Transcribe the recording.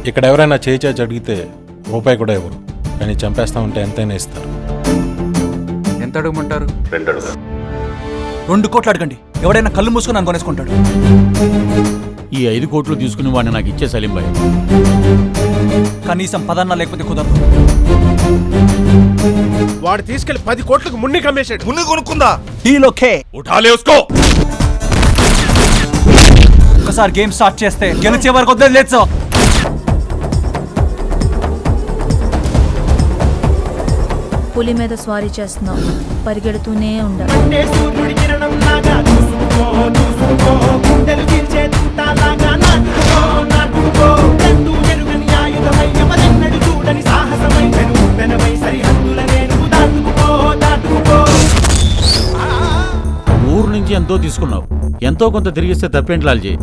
ఇక్కడ ఎవరైనా చేయి అడిగితే రూపాయి కూడా ఇవ్వరు, కానీ చంపేస్తా ఉంటే ఎంతైనా ఇస్తారు. ఎంత అడగమంటారు? 2 అడుగు. 2 కోట్లు అడగండి, ఎవడైనా కళ్ళు మూసుకొని నన్ను కొనేసుకుంటాడు. ఈ 5 కోట్లు తీసుకుని వాడిని నాకు ఇచ్చే సలీం భాయ్. కనీసం 10 అన్నా లేకపోతే కుదరదు. వాడు తీసుకెళ్లి 10 కోట్లకు మున్ని కమ్మేశాడు. మున్ని కొనుక్కుందా? Deal okay. ఉఠాలే ఉస్కో. ఒకసారి గేమ్ స్టార్ట్ చేస్తే గెలిచే వరకు వదిలేదు. పులి మీద స్వారీ చేస్తున్నావు, పరిగెడుతూనే ఉండాలి. ఊరు నుంచి ఎంతో తీసుకున్నావు, ఎంతో కొంత తిరిగిస్తే తప్పేంటి లాల్జీ?